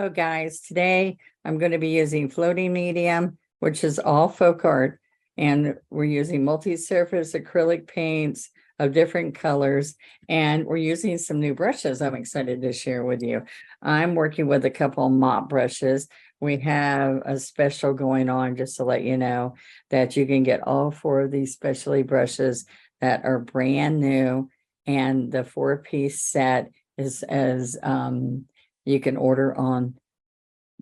Hello, guys. Today I'm going to be using floating medium, which is all folk art, and we're using multi-surface acrylic paints of different colors, and we're using some new brushes I'm excited to share with you. I'm working with a couple mop brushes. We have a special going on, just to let you know that you can get all four of these specialty brushes that are brand new, and the 4-piece set is as you can order on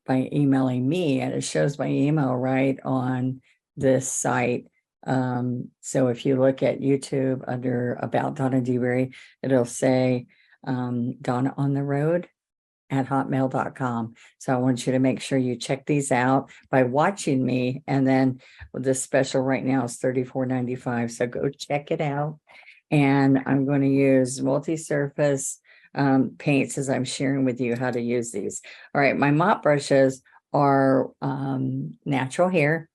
by emailing me, and it shows my email right on this site. So if you look at YouTube under About Donna Dewberry, it'll say Donna on the Road at hotmail.com. So I want you to make sure you check these out by watching me. And then this special right now is $34.95. So go check it out. And I'm going to use multi-surface paints as I'm sharing with you how to use these. All right, my mop brushes are natural hair.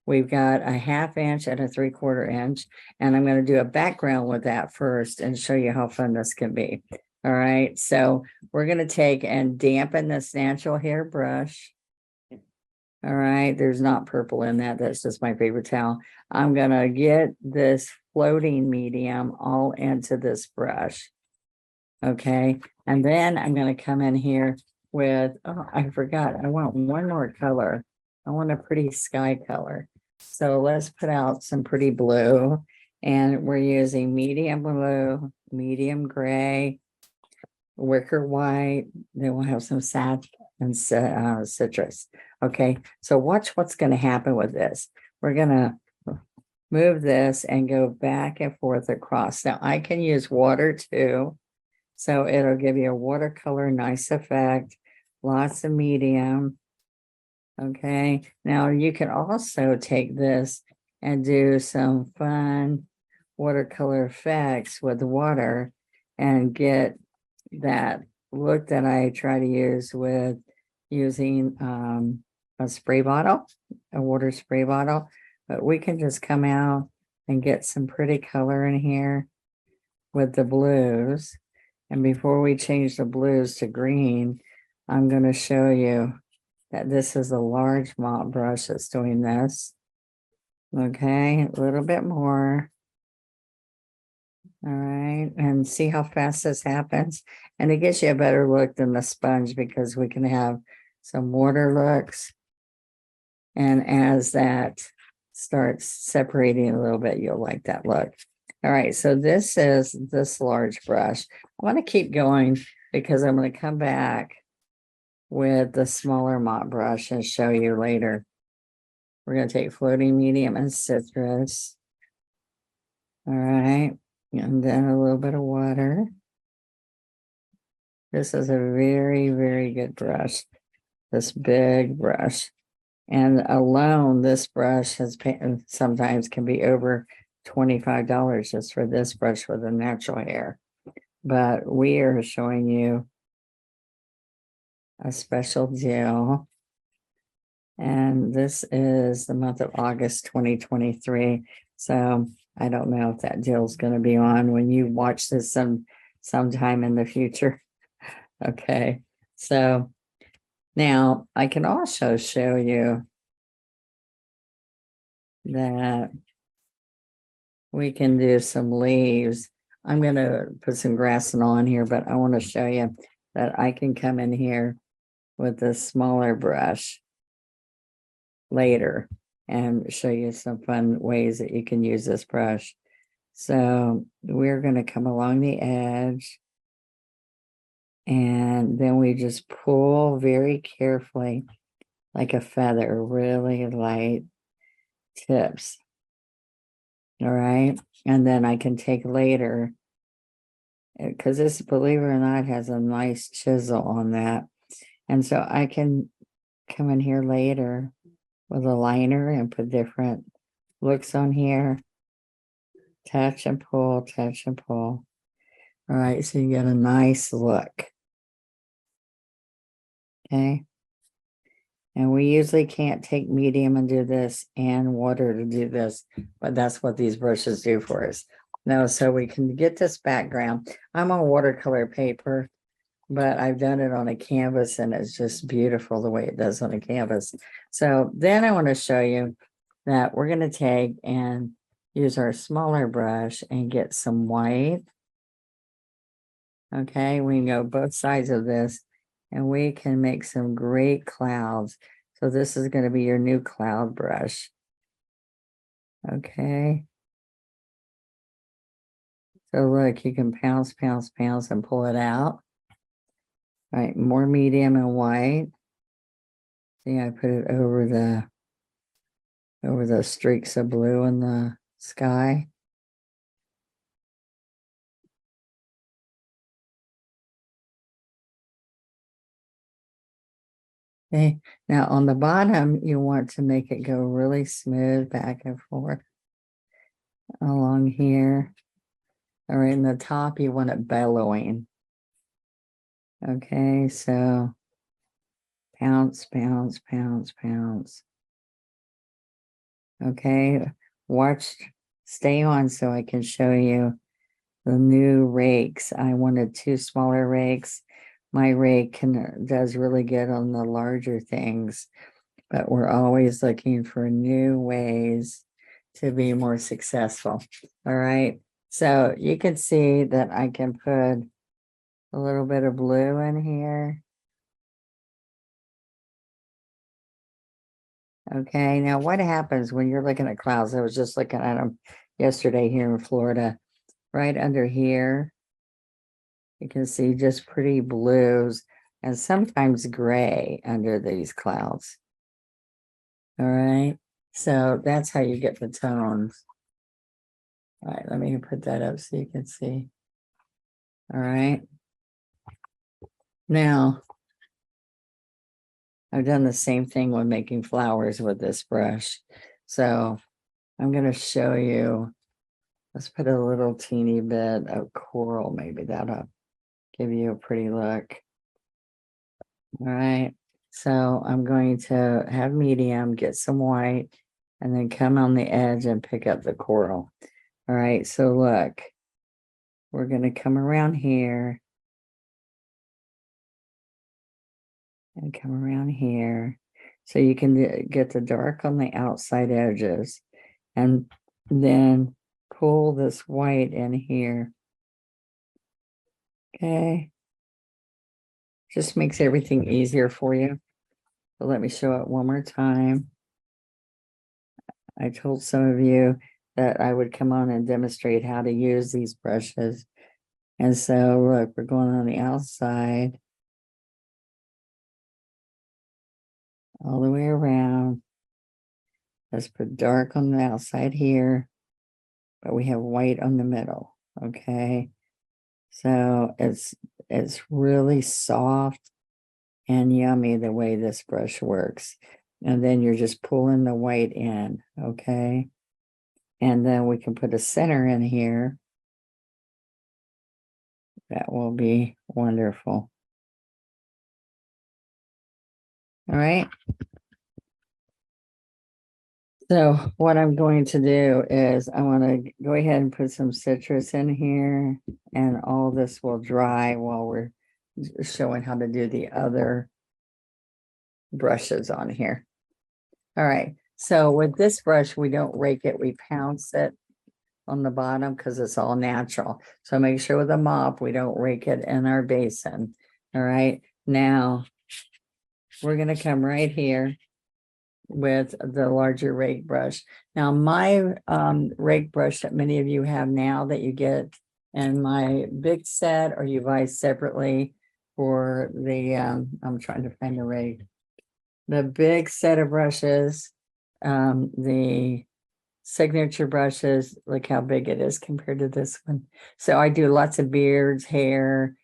We've got a 1/2 inch and a 3/4 inch, and I'm going to do a background with that first and show you how fun this can be. All right, so we're going to take and dampen this natural hair brush. All right, there's not purple in that. That's just my paper towel. I'm going to get this floating medium all into this brush. Okay, and then I'm going to come in here with, oh, I forgot, I want one more color. I want a pretty sky color. So let's put out some pretty blue, and we're using medium blue, medium gray, wicker white. Then we'll have some sage and citrus. Okay, so watch what's going to happen with this. We're going to move this and go back and forth across. Now I can use water too. So it'll give you a watercolor, nice effect, lots of medium. Okay, now you can also take this and do some fun watercolor effects with water and get that look that I try to use with using a spray bottle, a water spray bottle. But we can just come out and get some pretty color in here with the blues. And before we change the blues to green, I'm going to show you that this is a large mop brush that's doing this. Okay, a little bit more. All right, and see how fast this happens. And it gives you a better look than the sponge because we can have some water looks. And as that starts separating a little bit, you'll like that look. All right, so this is this large brush. I want to keep going because I'm going to come back with the smaller mop brush and show you later. We're going to take floating medium and citrus. All right, and then a little bit of water. This is a very, very good brush, this big brush. And alone, this brush has sometimes can be over $25 just for this brush with the natural hair. But we are showing you a special deal. And this is the month of August 2023. So I don't know if that deal is going to be on when you watch this sometime in the future. Okay, so now I can also show you that we can do some leaves. I'm going to put some grass and all in here, but I want to show you that I can come in here with this smaller brush later and show you some fun ways that you can use this brush. So we're going to come along the edge, and then we just pull very carefully like a feather, really light tips. All right, and then I can take later, because this, believe it or not, has a nice chisel on that. And so I can come in here later with a liner and put different looks on here. Touch and pull, touch and pull. All right, so you get a nice look. Okay. And we usually can't take medium and do this and water to do this, but that's what these brushes do for us. Now, so we can get this background. I'm on watercolor paper, but I've done it on a canvas and it's just beautiful the way it does on a canvas. So then I want to show you that we're going to take and use our smaller brush and get some white. Okay, we can go both sides of this and we can make some great clouds. So this is going to be your new cloud brush. Okay. So look, you can pounce, pounce, pounce and pull it out. All right, more medium and white. See, I put it over the streaks of blue in the sky. Okay, now on the bottom, you want to make it go really smooth back and forth along here. All right, in the top, you want it bellowing. Okay, so pounce, pounce, pounce, pounce. Okay, stay on so I can show you the new rakes. I wanted 2 smaller rakes. My rake does really good on the larger things, but we're always looking for new ways to be more successful. All right, so you can see that I can put a little bit of blue in here. Okay, now what happens when you're looking at clouds? I was just looking at them yesterday here in Florida. Right under here, you can see just pretty blues and sometimes gray under these clouds. All right, so that's how you get the tones. All right, let me put that up so you can see. All right. Now, I've done the same thing when making flowers with this brush. So I'm going to show you. Let's put a little teeny bit of coral. Maybe that'll give you a pretty look. All right. So I'm going to have medium, get some white, and then come on the edge and pick up the coral. All right. So look, we're going to come around here and come around here. So you can get the dark on the outside edges and then pull this white in here. Okay. Just makes everything easier for you. So let me show it one more time. I told some of you that I would come on and demonstrate how to use these brushes. And so look, we're going on the outside all the way around. Let's put dark on the outside here, but we have white on the middle. Okay. So it's really soft and yummy the way this brush works. And then you're just pulling the white in, okay? And then we can put a center in here. That will be wonderful. All right. So what I'm going to do is I want to go ahead and put some citrus in here, and all this will dry while we're showing how to do the other brushes on here. All right. So with this brush, we don't rake it, we pounce it on the bottom because it's all natural. So make sure with a mop, we don't rake it in our basin. All right. Now we're going to come right here with the larger rake brush. Now my rake brush that many of you have now that you get in my big set or you buy separately for the, I'm trying to find the rake, the big set of brushes, the signature brushes, look how big it is compared to this one. So I do lots of beards, hair,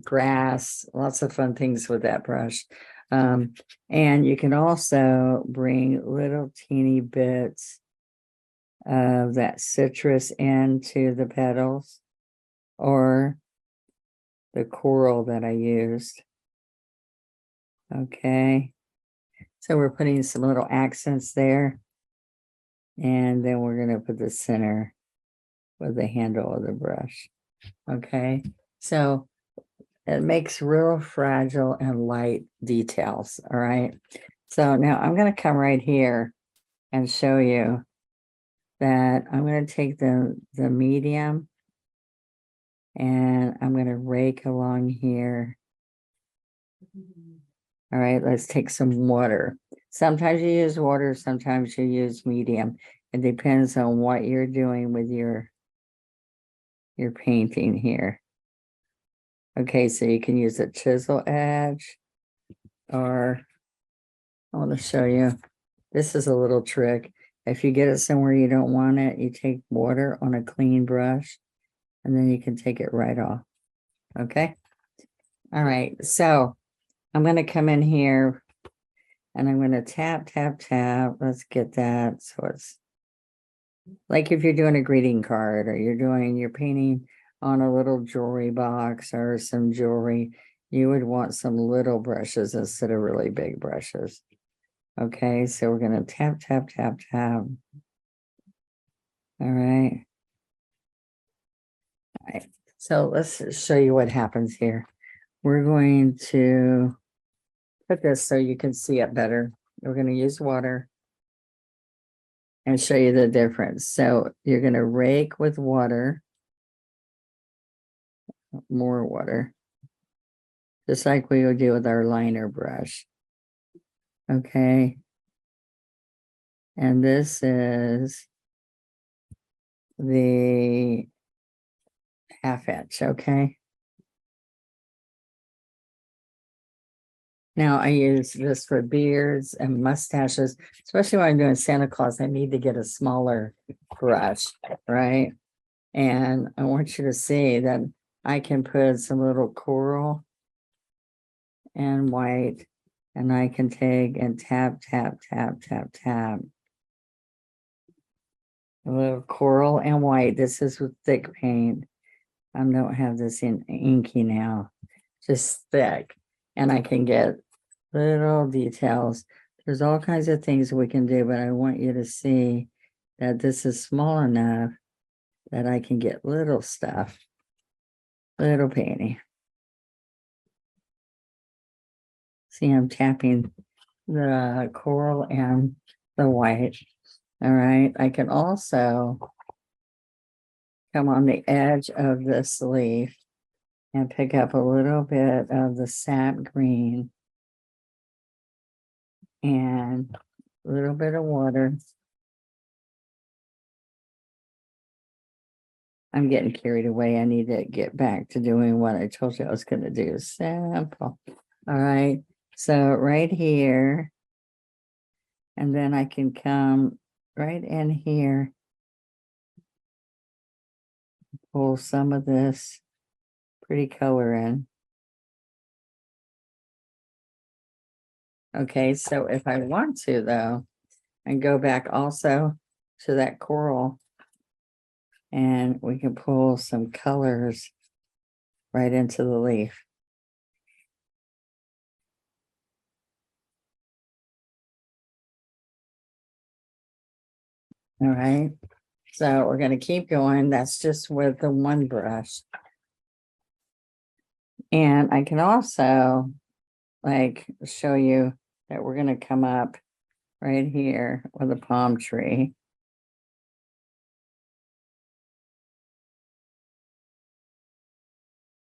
grass, lots of fun things with that brush. And you can also bring little teeny bits of that citrus into the petals or the coral that I used. Okay. So we're putting some little accents there. And then we're going to put the center with the handle of the brush. Okay. So It makes real fragile and light details. All right. So now I'm going to come right here and show you that I'm going to take the medium and I'm going to rake along here. All right, let's take some water. Sometimes you use water, sometimes you use medium. It depends on what you're doing with your painting here. Okay, so you can use a chisel edge, or I want to show you. This is a little trick. If you get it somewhere you don't want it, you take water on a clean brush, and then you can take it right off. Okay. All right, so I'm going to come in here and I'm going to tap, tap, tap. Let's get that. So it's like if you're doing a greeting card or you're painting on a little jewelry box or some jewelry, you would want some little brushes instead of really big brushes. Okay, so we're going to tap, tap, tap, tap. All right. All right. So let's show you what happens here. We're going to put this so you can see it better. We're going to use water and show you the difference. So you're going to rake with water, more water, just like we would do with our liner brush. Okay. And this is the 1/2 inch. Okay. Now I use this for beards and mustaches, especially when I'm doing Santa Claus. I need to get a smaller brush, right? And I want you to see that I can put some little coral and white, and I can take and tap, tap, tap, tap, tap. A little coral and white. This is with thick paint. I don't have this in inky now, just thick. And I can get little details. There's all kinds of things we can do, but I want you to see that this is small enough that I can get little stuff, little painting. See, I'm tapping the coral and the white. All right. I can also come on the edge of this leaf and pick up a little bit of the sap green and a little bit of water. I'm getting carried away. I need to get back to doing what I told you I was going to do. Sample. All right. So right here, and then I can come right in here, pull some of this pretty color in. Okay, so if I want to, though, and go back also to that coral, and we can pull some colors right into the leaf. All right, so we're going to keep going. That's just with the one brush. And I can also like show you that we're going to come up right here with a palm tree.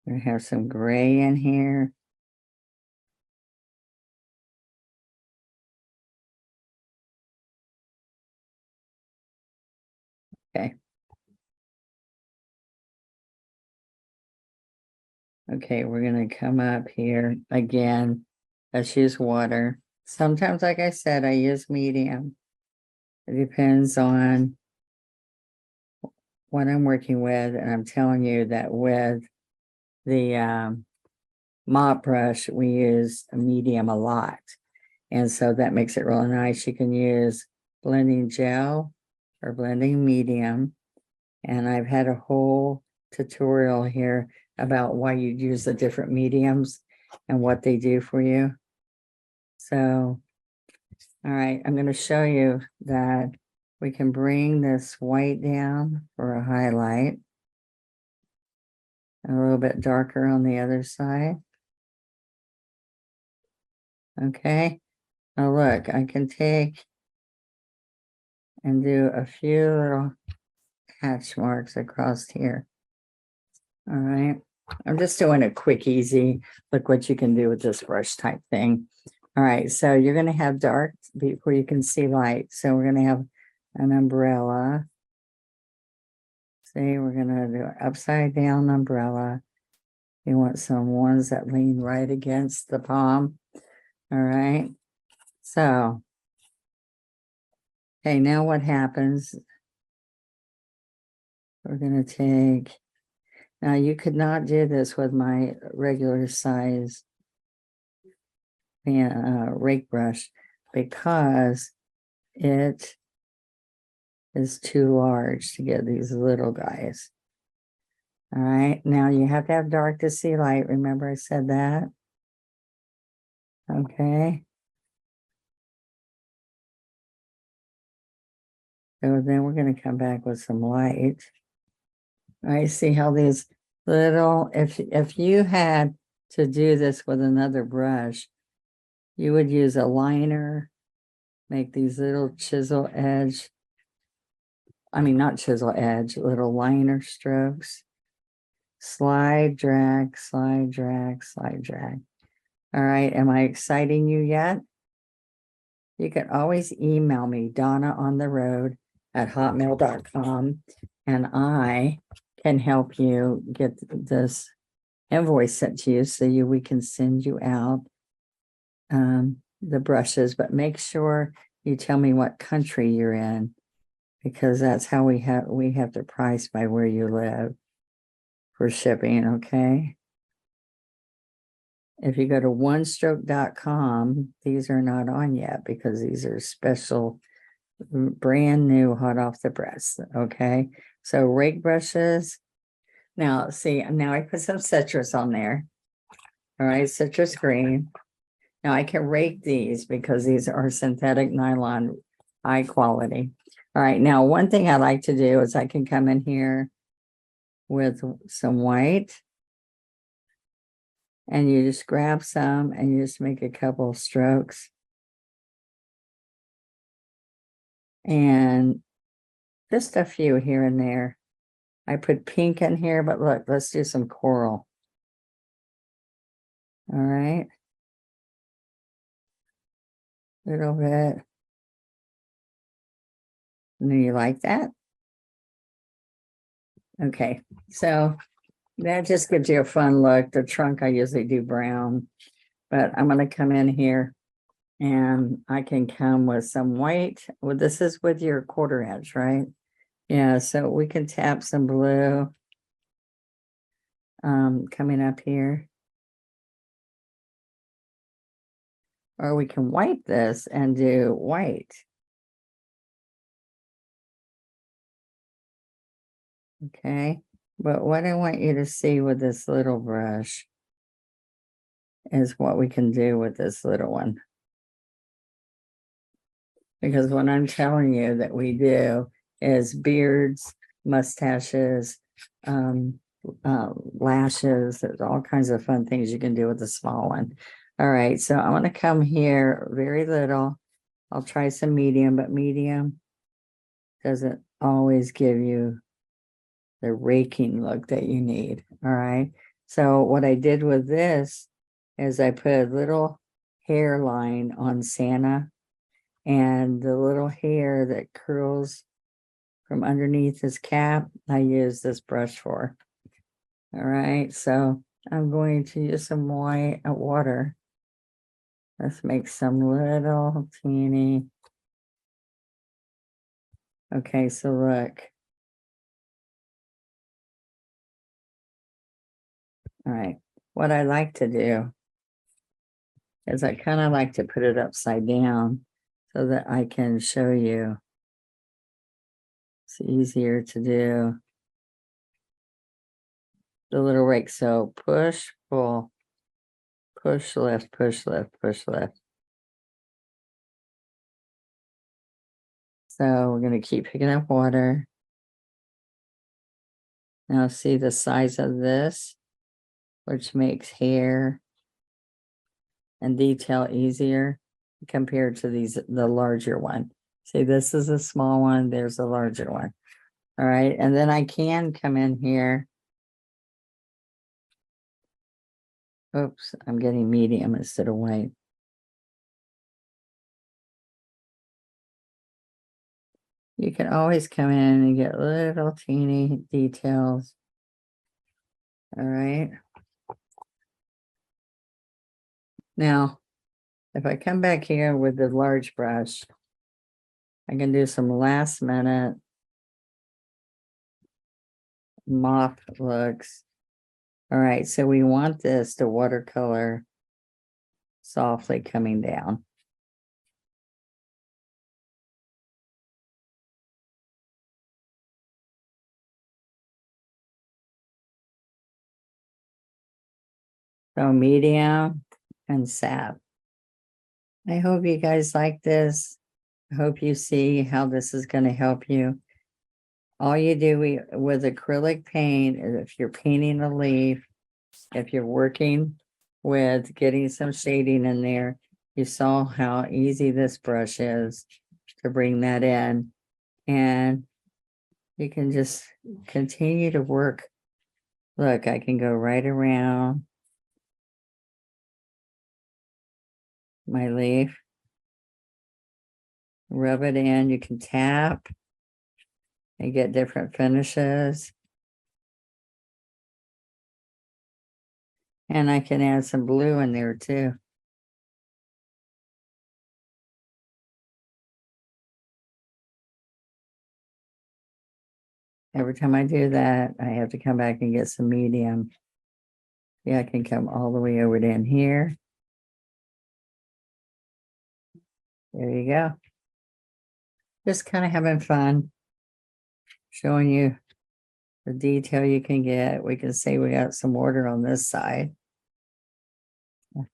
We have some gray in here. Okay. Okay, we're going to come up here again. Let's use water. Sometimes, like I said, I use medium. It depends on what I'm working with. And I'm telling you that with the mop brush, we use a medium a lot. And so that makes it really nice. You can use blending gel or blending medium. And I've had a whole tutorial here about why you use the different mediums and what they do for you. So, all right, I'm going to show you that we can bring this white down for a highlight. A little bit darker on the other side. Okay. Now look, I can take and do a few little hatch marks across here. All right. I'm just doing a quick, easy, look what you can do with this brush type thing. All right. So you're going to have dark before you can see light. So we're going to have an umbrella. See, we're going to do an upside down umbrella. You want some ones that lean right against the palm. All right. So, okay, now what happens? We're going to take, now you could not do this with my regular size rake brush because it is too large to get these little guys. All right, now you have to have dark to see light. Remember I said that? Okay. So then we're going to come back with some light. I see how these little, if you had to do this with another brush, you would use a liner, make these little chisel edge, I mean, not chisel edge, little liner strokes. Slide, drag, slide, drag, slide, drag. All right, am I exciting you yet? You can always email me, donnaontheroad@hotmail.com, and I can help you get this invoice sent to you so we can send you out the brushes, but make sure you tell me what country you're in, because that's how we have to price by where you live for shipping. Okay. If you go to onestroke.com, these are not on yet because these are special, brand new, hot off the press. Okay. So rake brushes. Now, see, now I put some citrus on there. All right. Citrus green. Now I can rake these because these are synthetic nylon, high quality. All right. Now, one thing I like to do is I can come in here with some white. And you just grab some and you just make a couple strokes. And just a few here and there. I put pink in here, but look, let's do some coral. All right. A little bit. Do you like that? Okay. So that just gives you a fun look. The trunk, I usually do brown, but I'm going to come in here and I can come with some white. Well, this is with your quarter inch, right? Yeah. So we can tap some blue coming up here. Or we can wipe this and do white. Okay. But what I want you to see with this little brush is what we can do with this little one. Because what I'm telling you that we do is beards, mustaches, lashes. There's all kinds of fun things you can do with the small one. All right. So I'm going to come here very little. I'll try some medium, but medium doesn't always give you the raking look that you need. All right. So what I did with this is I put a little hairline on Santa, and the little hair that curls from underneath his cap, I use this brush for. All right. So I'm going to use some white water. Let's make some little teeny. Okay. So look. All right. What I like to do is I kind of like to put it upside down so that I can show you. It's easier to do the little rake. So push, pull, push, lift, push, lift, push, lift. So we're going to keep picking up water. Now see the size of this, which makes hair and detail easier compared to the larger one. See, this is a small one, there's a larger one. All right, and then I can come in here. Oops, I'm getting medium instead of white. You can always come in and get little teeny details. All right. Now, if I come back here with the large brush, I can do some last minute mop looks. All right, so we want this to watercolor softly coming down. So medium and sap. I hope you guys like this. I hope you see how this is going to help you. All you do with acrylic paint, if you're painting a leaf, if you're working with getting some shading in there, you saw how easy this brush is to bring that in. And you can just continue to work. Look, I can go right around my leaf, rub it in. You can tap and get different finishes. And I can add some blue in there too. Every time I do that, I have to come back and get some medium. Yeah, I can come all the way over down here. There you go. Just kind of having fun, showing you the detail you can get. We can say we got some water on this side. All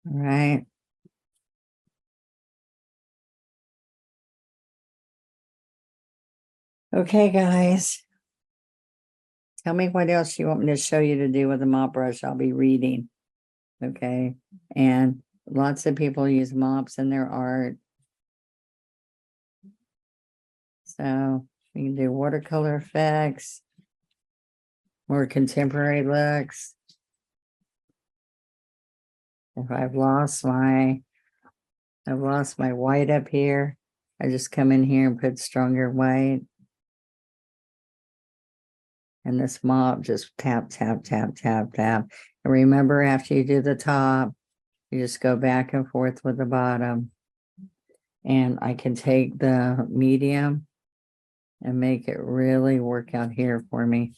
right. Okay, guys. Tell me what else you want me to show you to do with the mop brush. I'll be reading. Okay. And lots of people use mops in their art. So we can do watercolor effects, more contemporary looks. If I've lost my white up here, I just come in here and put stronger white. And this mop just tap, tap, tap, tap, tap. And remember, after you do the top, you just go back and forth with the bottom. And I can take the medium and make it really work out here for me.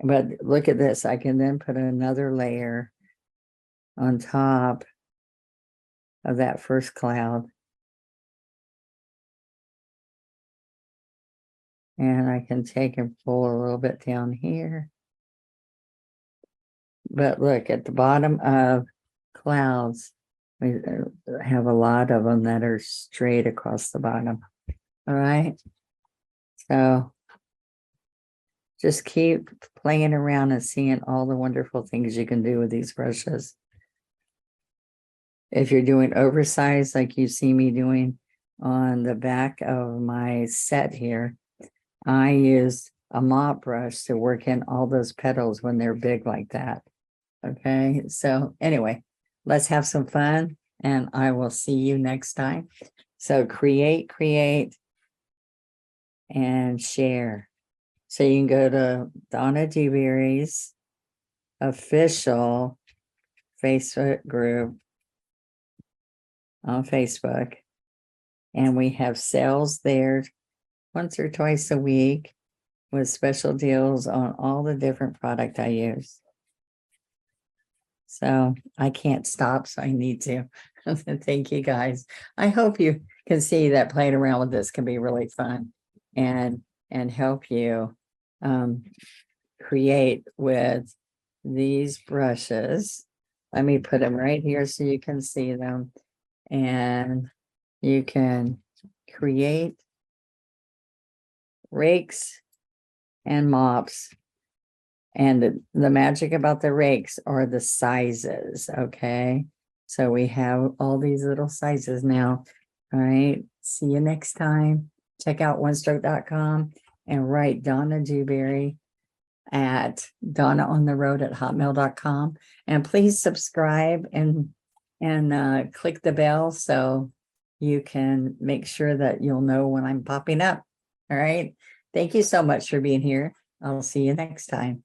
But look at this. I can then put another layer on top of that first cloud. And I can take and pull a little bit down here. But look, at the bottom of clouds, we have a lot of them that are straight across the bottom. All right. So just keep playing around and seeing all the wonderful things you can do with these brushes. If you're doing oversized, like you see me doing on the back of my set here, I use a mop brush to work in all those petals when they're big like that. Okay, so anyway, let's have some fun and I will see you next time. So create, and share. So you can go to Donna Dewberry's official Facebook group on Facebook. And we have sales there once or twice a week with special deals on all the different product I use. So I can't stop, so I need to. Thank you guys. I hope you can see that playing around with this can be really fun and help you create with these brushes Let me put them right here so you can see them. And you can create rakes and mops. And the magic about the rakes are the sizes, okay? So we have all these little sizes now. All right, see you next time. Check out onestroke.com and write Donna Dewberry at donnaontheroad@hotmail.com. And please subscribe and click the bell so you can make sure that you'll know when I'm popping up. All right. Thank you so much for being here. I'll see you next time.